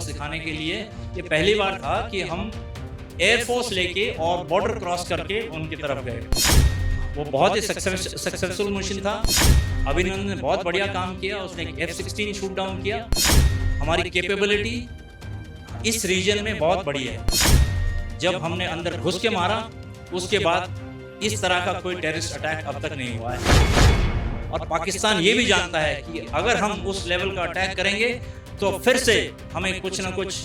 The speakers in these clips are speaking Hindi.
सिखाने के लिए। ये पहली बार था कि हम एयरफोर्स लेके और बॉर्डर क्रॉस करके उनकी तरफ गए। वो बहुत ही सक्सेसफुल मिशन था। अभिनंदन ने बहुत बढ़िया काम किया, उसने एक F-16 शूट डाउन किया। हमारी कैपेबिलिटी इस रीजन में बहुत बड़ी है। जब हमने अंदर घुस के मारा, उसके बाद इस तरह का कोई टेररिस्ट अटैक अब तक नहीं हुआ है। और पाकिस्तान ये भी जानता है कि अगर हम उस लेवल का अटैक करेंगे तो फिर से हमें कुछ ना कुछ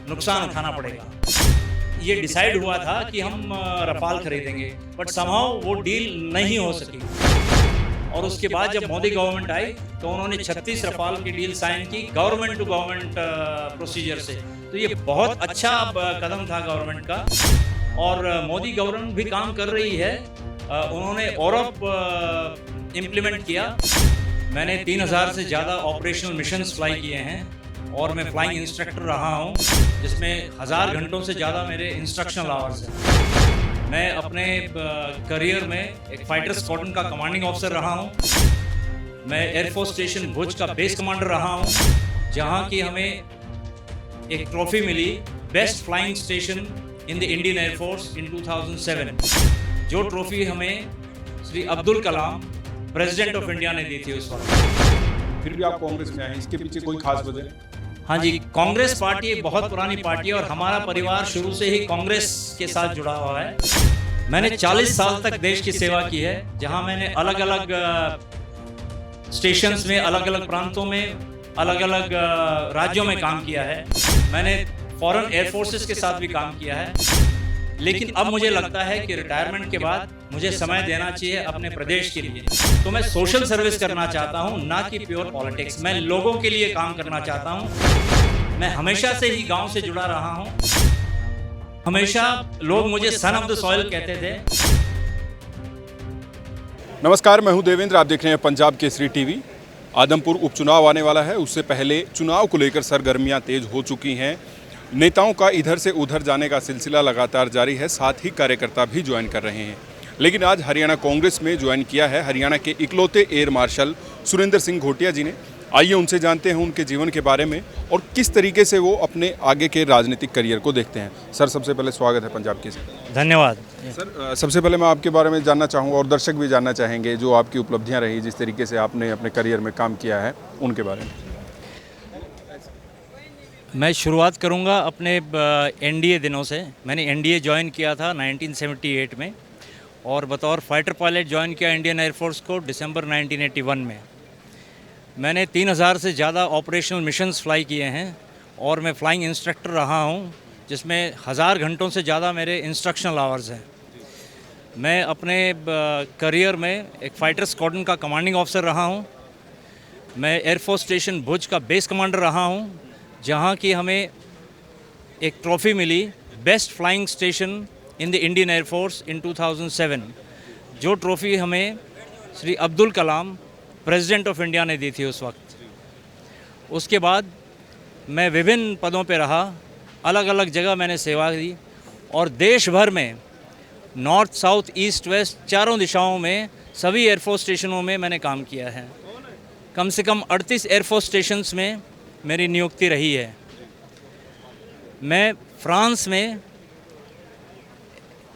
नुकसान उठाना पड़ेगा। ये डिसाइड हुआ था कि हम रफाल खरीदेंगे, बट समहाउ वो डील नहीं हो सकी। और उसके बाद जब मोदी गवर्नमेंट आई तो उन्होंने 36 रफाल की डील साइन की गवर्नमेंट टू गवर्नमेंट प्रोसीजर से। तो ये बहुत अच्छा कदम था गवर्नमेंट का, और मोदी गवर्नमेंट भी काम कर रही है। उन्होंने OROP इम्प्लीमेंट किया। मैंने 3000 से ज़्यादा ऑपरेशनल मिशंस फ्लाई किए हैं और मैं फ्लाइंग इंस्ट्रक्टर रहा हूँ, जिसमें 1000 घंटों से ज़्यादा मेरे इंस्ट्रक्शनल आवर्स हैं। मैं अपने करियर में एक फाइटर स्क्वाड्रन का कमांडिंग ऑफिसर रहा हूँ। मैं एयरफोर्स स्टेशन भुज का बेस कमांडर रहा हूँ, जहाँ की हमें एक ट्रॉफी मिली best flying station in the Indian air force in 2007। जो ट्रॉफी हमें Shri Abdul Kalam president of India ने दी थी उस वक्त। फिर भी आप कांग्रेस में आए, इसके पीछे कोई खास वजह? हाँ जी, कांग्रेस पार्टी एक बहुत पुरानी पार्टी है और हमारा परिवार शुरू से ही कांग्रेस के साथ जुड़ा हुआ है। मैंने 40 साल तक देश की सेवा की है, जहां मैंने अलग अलग स्टेशंस में, अलग अलग प्रांतों में, अलग अलग राज्यों में काम किया है। मैंने फॉरेन एयरफोर्सेस के साथ भी काम किया है। लेकिन अब मुझे लगता है कि रिटायरमेंट के बाद मुझे समय देना चाहिए अपने प्रदेश के लिए। तो मैं सोशल सर्विस करना चाहता हूँ, ना कि प्योर पॉलिटिक्स। मैं लोगों के लिए काम करना चाहता हूँ। मैं हमेशा से ही गांव से जुड़ा रहा हूँ। हमेशा लोग मुझे सन ऑफ द सॉइल कहते थे। नमस्कार, मैं हूं देवेंद्र, आप देख रहे हैं पंजाब केसरी टीवी। आदमपुर उपचुनाव आने वाला है, उससे पहले चुनाव को लेकर सरगर्मियां तेज हो चुकी हैं। नेताओं का इधर से उधर जाने का सिलसिला लगातार जारी है, साथ ही कार्यकर्ता भी ज्वाइन कर रहे हैं। लेकिन आज हरियाणा कांग्रेस में ज्वाइन किया है हरियाणा के इकलौते एयर मार्शल सुरेंद्र सिंह घोटिया जी ने। आइए उनसे जानते हैं उनके जीवन के बारे में और किस तरीके से वो अपने आगे के राजनीतिक करियर को देखते हैं। सर, सबसे पहले स्वागत है पंजाब केसरी। धन्यवाद सर। सबसे पहले मैं आपके बारे में जानना चाहूँगा और दर्शक भी जानना चाहेंगे, जो आपकी उपलब्धियाँ रही, जिस तरीके से आपने अपने करियर में काम किया है, उनके बारे में। मैं शुरुआत करूंगा अपने NDA दिनों से। मैंने NDA ज्वाइन किया था 1978 में और बतौर फाइटर पायलट ज्वाइन किया इंडियन एयरफोर्स को दिसंबर 1981 में। मैंने 3000 से ज़्यादा ऑपरेशनल मिशंस फ्लाई किए हैं और मैं फ्लाइंग इंस्ट्रक्टर रहा हूं, जिसमें 1000 घंटों से ज़्यादा मेरे इंस्ट्रक्शनल आवर्स हैं। मैं अपने करियर में एक फाइटर स्क्वाड्रन का कमांडिंग ऑफिसर रहा हूं। मैं एयरफोर्स स्टेशन भुज का बेस कमांडर रहा हूं, जहां की हमें एक ट्रॉफी मिली best flying station in the Indian air force in 2007। जो ट्रॉफी हमें Shri Abdul Kalam president of India ने दी थी उस वक्त। उसके बाद मैं विभिन्न पदों पे रहा, अलग अलग जगह मैंने सेवा दी और देश भर में नॉर्थ, साउथ, ईस्ट, वेस्ट चारों दिशाओं में सभी एयरफोर्स स्टेशनों में मैंने काम किया है। कम से कम 38 एयरफोर्स स्टेशंस में मेरी नियुक्ति रही है। मैं फ्रांस में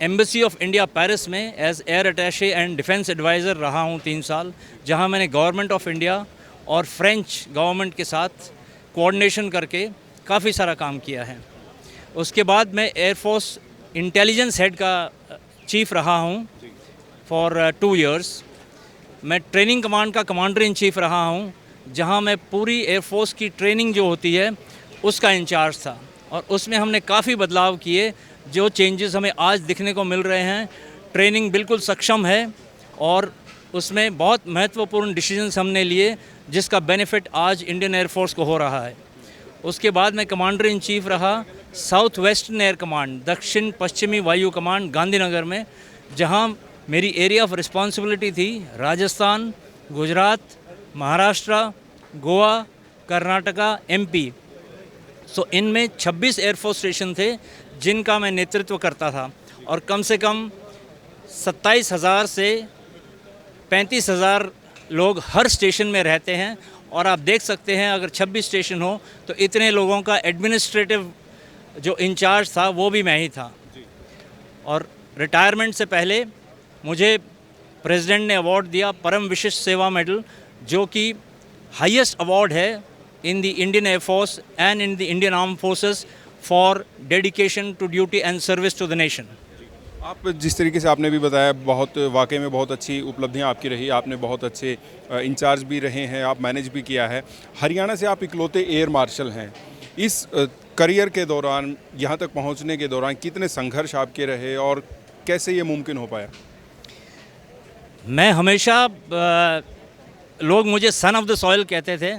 एम्बेसी ऑफ इंडिया पेरिस में as air attache and defence adviser रहा हूँ 3 साल, जहाँ मैंने गवर्नमेंट ऑफ इंडिया और फ्रेंच गवर्नमेंट के साथ कोऑर्डिनेशन करके काफ़ी सारा काम किया है। उसके बाद मैं एयरफोर्स इंटेलिजेंस हेड का चीफ रहा हूँ फॉर 2 इयर्स। मैं ट्रेनिंग कमांड का कमांडर इन चीफ रहा हूँ, जहाँ मैं पूरी एयरफोर्स की ट्रेनिंग जो होती है उसका इंचार्ज था और उसमें हमने काफ़ी बदलाव किए। जो चेंजेस हमें आज दिखने को मिल रहे हैं, ट्रेनिंग बिल्कुल सक्षम है और उसमें बहुत महत्वपूर्ण डिसीजंस हमने लिए, जिसका बेनिफिट आज इंडियन एयरफोर्स को हो रहा है। उसके बाद मैं कमांडर इन चीफ रहा साउथ वेस्टर्न एयर कमांड, दक्षिण पश्चिमी वायु कमांड गांधीनगर में, जहां मेरी एरिया ऑफ रिस्पॉन्सिबिलिटी थी राजस्थान, गुजरात, महाराष्ट्र, गोवा, कर्नाटका, MP। सो इनमें 26 एयरफोर्स स्टेशन थे जिनका मैं नेतृत्व करता था और कम से कम 27,000 से 35,000 लोग हर स्टेशन में रहते हैं और आप देख सकते हैं अगर 26 स्टेशन हो तो इतने लोगों का एडमिनिस्ट्रेटिव जो इंचार्ज था वो भी मैं ही था। और रिटायरमेंट से पहले मुझे प्रेसिडेंट ने अवार्ड दिया परम विशिष्ट सेवा मेडल, जो कि हाईएस्ट अवार्ड है in the Indian air force and in the Indian arm forces for dedication to duty and service to the nation. आप जिस तरीके से आपने भी बताया, बहुत वाकई में बहुत अच्छी उपलब्धियां आपकी रही, आपने बहुत अच्छे इंचार्ज भी रहे हैं, आप मैनेज भी किया है। हरियाणा से आप इकलौते एयर मार्शल हैं। इस करियर के दौरान, यहाँ तक पहुँचने के दौरान कितने संघर्ष आपके रहे और कैसे ये मुमकिन हो पाया? मैं हमेशा लोग मुझे सन ऑफ द सॉइल कहते थे।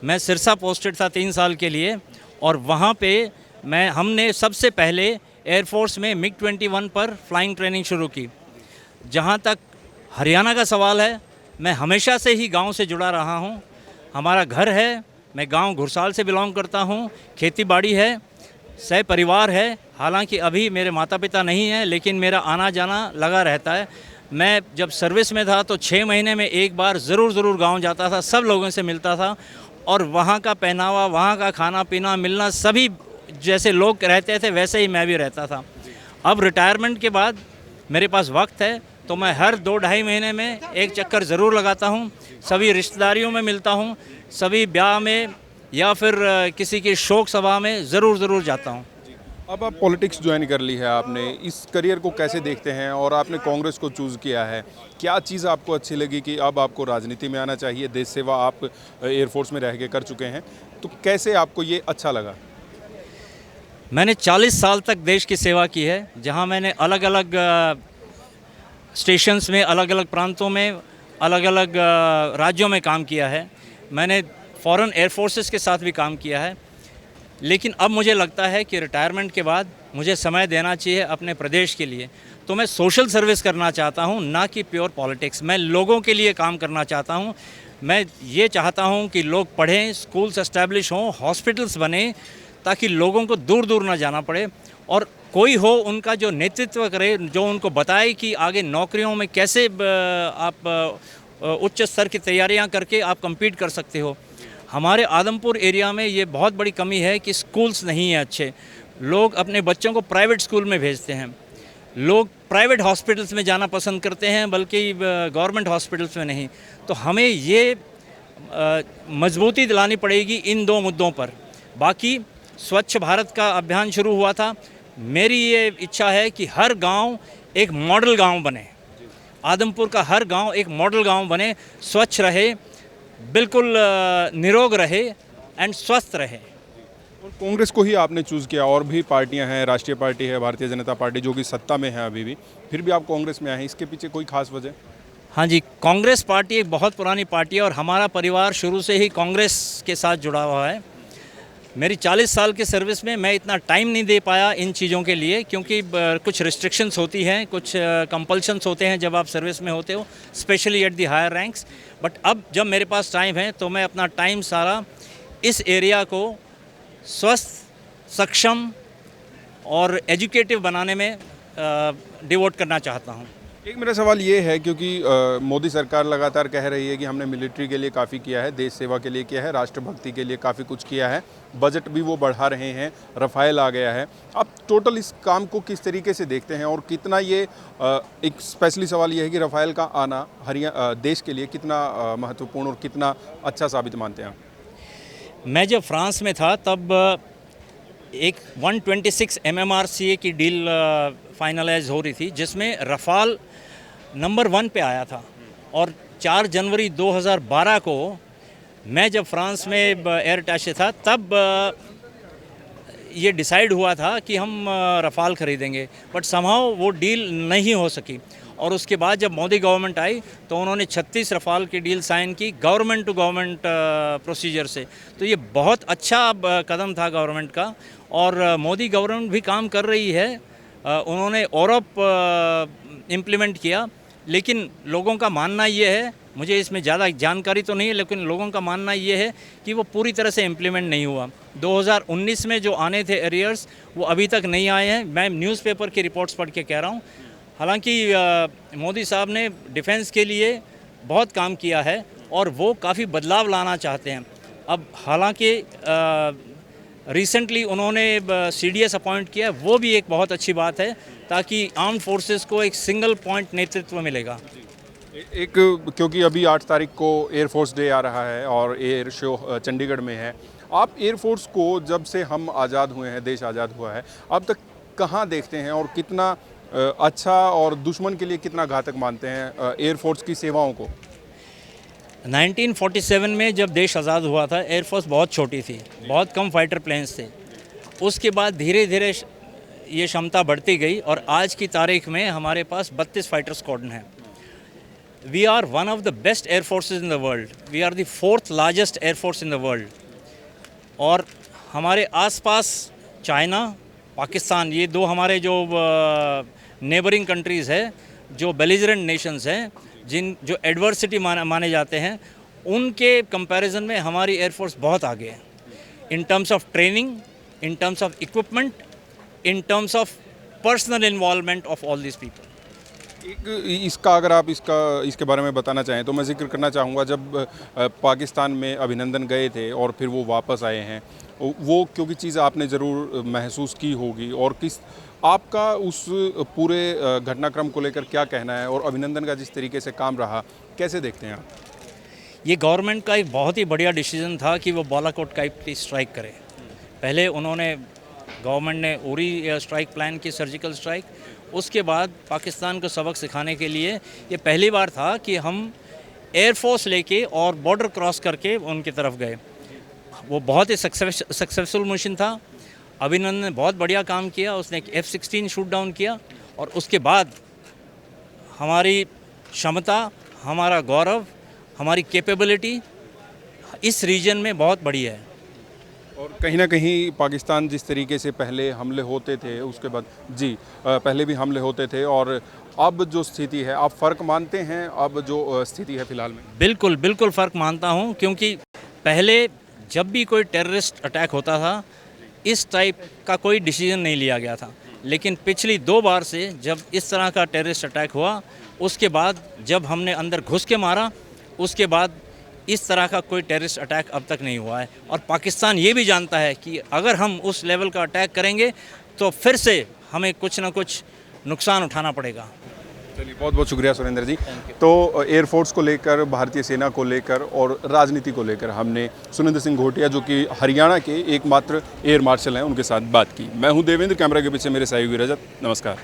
मैं सिरसा पोस्टेड था 3 साल के लिए और वहाँ पे हमने सबसे पहले एयरफोर्स में मिग 21 पर फ्लाइंग ट्रेनिंग शुरू की। जहाँ तक हरियाणा का सवाल है, मैं हमेशा से ही गांव से जुड़ा रहा हूँ। हमारा घर है, मैं गांव घुड़साल से बिलोंग करता हूँ, खेती बाड़ी है, सह परिवार है। हालांकि अभी मेरे माता पिता नहीं हैं, लेकिन मेरा आना जाना लगा रहता है। मैं जब सर्विस में था तो 6 महीने में एक बार ज़रूर गांव जाता था, सब लोगों से मिलता था और वहाँ का पहनावा, वहाँ का खाना पीना, मिलना, सभी जैसे लोग रहते थे वैसे ही मैं भी रहता था। अब रिटायरमेंट के बाद मेरे पास वक्त है तो मैं हर 2-2.5 महीने में एक चक्कर ज़रूर लगाता हूँ, सभी रिश्तेदारियों में मिलता हूँ, सभी ब्याह में या फिर किसी की शोक सभा में ज़रूर जाता हूँ। अब आप पॉलिटिक्स ज्वाइन कर ली है आपने, इस करियर को कैसे देखते हैं और आपने कांग्रेस को चूज़ किया है, क्या चीज़ आपको अच्छी लगी कि अब आपको राजनीति में आना चाहिए? देश सेवा आप एयरफोर्स में रह के कर चुके हैं, तो कैसे आपको ये अच्छा लगा? मैंने 40 साल तक देश की सेवा की है, जहां मैंने अलग अलग स्टेशंस में, अलग अलग प्रांतों में, अलग अलग राज्यों में काम किया है। मैंने फॉरेन एयरफोर्सेस के साथ भी काम किया है। लेकिन अब मुझे लगता है कि रिटायरमेंट के बाद मुझे समय देना चाहिए अपने प्रदेश के लिए। तो मैं सोशल सर्विस करना चाहता हूं, ना कि प्योर पॉलिटिक्स। मैं लोगों के लिए काम करना चाहता हूं। मैं ये चाहता हूं कि लोग पढ़ें, स्कूल्स एस्टैब्लिश हों, हॉस्पिटल्स बने, ताकि लोगों को दूर दूर ना जाना पड़े और कोई हो उनका जो नेतृत्व करे, जो उनको बताए कि आगे नौकरियों में कैसे आप उच्च स्तर की तैयारियां करके आप compete कर सकते हो। हमारे आदमपुर एरिया में ये बहुत बड़ी कमी है कि स्कूल्स नहीं हैं अच्छे। लोग अपने बच्चों को प्राइवेट स्कूल में भेजते हैं, लोग प्राइवेट हॉस्पिटल्स में जाना पसंद करते हैं, बल्कि गवर्नमेंट हॉस्पिटल्स में नहीं। तो हमें ये मजबूती दिलानी पड़ेगी इन 2 मुद्दों पर। बाकी स्वच्छ भारत का अभियान शुरू हुआ था। मेरी ये इच्छा है कि हर गांव एक मॉडल गांव बने, आदमपुर का हर गांव एक मॉडल गांव बने, स्वच्छ रहे, बिल्कुल निरोग रहे एंड स्वस्थ रहे। और कांग्रेस को ही आपने चूज़ किया, और भी पार्टियां हैं, राष्ट्रीय पार्टी है, भारतीय जनता पार्टी, जो कि सत्ता में है अभी भी, फिर भी आप कांग्रेस में आए हैं, इसके पीछे कोई खास वजह? हाँ जी, कांग्रेस पार्टी एक बहुत पुरानी पार्टी है और हमारा परिवार शुरू से ही कांग्रेस के साथ जुड़ा हुआ है। मेरी 40 साल की सर्विस में मैं इतना टाइम नहीं दे पाया इन चीज़ों के लिए, क्योंकि कुछ रिस्ट्रिक्शंस होती हैं, कुछ कंपल्शंस होते हैं जब आप सर्विस में होते हो, specially at the higher ranks. But अब जब मेरे पास टाइम है तो मैं अपना टाइम सारा इस एरिया को स्वस्थ, सक्षम और एजुकेटिव बनाने में डिवोट करना चाहता हूँ। एक मेरा सवाल ये है, क्योंकि मोदी सरकार लगातार कह रही है कि हमने मिलिट्री के लिए काफ़ी किया है, देश सेवा के लिए किया है, राष्ट्रभक्ति के लिए काफ़ी कुछ किया है, बजट भी वो बढ़ा रहे हैं, रफ़ाइल आ गया है। आप टोटल इस काम को किस तरीके से देखते हैं और कितना ये एक स्पेशली सवाल ये है कि रफ़ाइल का आना देश के लिए कितना महत्वपूर्ण और कितना अच्छा साबित मानते हैं आप? मैं जब फ्रांस में था तब एक 126 MMRCA की डील फाइनलाइज हो रही थी, जिसमें रफ़ाल नंबर 1 पे आया था। और 4 जनवरी 2012 को मैं जब फ्रांस में एयर अटैचे था, तब ये डिसाइड हुआ था कि हम रफ़ाल ख़रीदेंगे, बट समहाउ वो डील नहीं हो सकी। और उसके बाद जब मोदी गवर्नमेंट आई तो उन्होंने 36 रफ़ाल की डील साइन की गवर्नमेंट टू गवर्नमेंट प्रोसीजर से। तो ये बहुत अच्छा कदम था गवर्नमेंट का, और मोदी गवर्नमेंट भी काम कर रही है। उन्होंने OROP इम्प्लीमेंट किया, लेकिन लोगों का मानना ये है, मुझे इसमें ज़्यादा जानकारी तो नहीं है, लेकिन लोगों का मानना ये है कि वो पूरी तरह से इम्प्लीमेंट नहीं हुआ। 2019 में जो आने थे एरियर्स, वो अभी तक नहीं आए हैं। मैं न्यूज़पेपर की रिपोर्ट्स पढ़ के कह रहा हूँ। हालांकि मोदी साहब ने डिफेंस के लिए बहुत काम किया है और वो काफ़ी बदलाव लाना चाहते हैं। अब हालांकि रिसेंटली उन्होंने CDS अपॉइंट किया, वो भी एक बहुत अच्छी बात है, ताकि आर्म्ड फोर्सेस को एक सिंगल पॉइंट नेतृत्व मिलेगा। एक क्योंकि अभी 8 तारीख को एयरफोर्स डे आ रहा है और एयर शो चंडीगढ़ में है। आप एयरफोर्स को जब से हम आज़ाद हुए हैं, देश आज़ाद हुआ है, अब तक कहाँ देखते हैं और कितना अच्छा और दुश्मन के लिए कितना घातक मानते हैं एयरफोर्स की सेवाओं को? 1947 में जब देश आज़ाद हुआ था, एयरफोर्स बहुत छोटी थी, बहुत कम फाइटर प्लेन्स थे। उसके बाद धीरे धीरे ये क्षमता बढ़ती गई और आज की तारीख में हमारे पास 32 फाइटर स्क्वाड्रन हैं। We are one of the best air forces in the world. We are the 4th largest air force in the world. और हमारे आसपास चाइना, पाकिस्तान, ये दो हमारे जो नेबरिंग कंट्रीज़ है, जो बेलिजरेंट नेशंस हैं, जो एडवर्सिटी माने जाते हैं, उनके कंपैरिजन में हमारी एयरफोर्स बहुत आगे है in terms of training, in terms of equipment, in terms of personal involvement of all this people. इसका अगर आप इसके बारे में बताना चाहें तो मैं जिक्र करना चाहूँगा, जब पाकिस्तान में अभिनंदन गए थे और फिर वो वापस आए हैं, वो क्योंकि चीज़ आपने ज़रूर महसूस की होगी, और किस आपका उस पूरे घटनाक्रम को लेकर क्या कहना है, और अभिनंदन का जिस तरीके से काम रहा, कैसे देखते हैं आप? ये गवर्नमेंट का एक बहुत ही बढ़िया डिसीजन था कि वो बालाकोट टाइप की स्ट्राइक करे। पहले गवर्नमेंट ने उरी स्ट्राइक प्लान की, सर्जिकल स्ट्राइक। उसके बाद पाकिस्तान को सबक सिखाने के लिए ये पहली बार था कि हम एयरफोर्स लेके और बॉर्डर क्रॉस करके उनकी तरफ गए। वो बहुत ही सक्सेसफुल मिशन था। अभिनंदन ने बहुत बढ़िया काम किया, उसने एक F-16 शूट डाउन किया, और उसके बाद हमारी क्षमता, हमारा गौरव, हमारी कैपेबिलिटी इस रीजन में बहुत बड़ी है। और कहीं ना कहीं पाकिस्तान जिस तरीके से पहले हमले होते थे, उसके बाद पहले भी हमले होते थे, और अब जो स्थिति है, आप फ़र्क मानते हैं अब जो स्थिति है फ़िलहाल में? बिल्कुल बिल्कुल फ़र्क मानता हूँ, क्योंकि पहले जब भी कोई टेररिस्ट अटैक होता था, इस टाइप का कोई डिसीजन नहीं लिया गया था। लेकिन पिछली 2 बार से जब इस तरह का टेररिस्ट अटैक हुआ, उसके बाद जब हमने अंदर घुस के मारा, उसके बाद इस तरह का कोई टेररिस्ट अटैक अब तक नहीं हुआ है। और पाकिस्तान ये भी जानता है कि अगर हम उस लेवल का अटैक करेंगे तो फिर से हमें कुछ ना कुछ नुकसान उठाना पड़ेगा। चलिए, बहुत बहुत शुक्रिया सुरेंद्र जी। तो एयरफोर्स को लेकर, भारतीय सेना को लेकर और राजनीति को लेकर हमने सुरेंद्र सिंह घोटिया, जो कि हरियाणा के एकमात्र एयर मार्शल हैं, उनके साथ बात की। मैं हूं देवेंद्र, कैमरा के पीछे मेरे सहयोगी रजत। नमस्कार।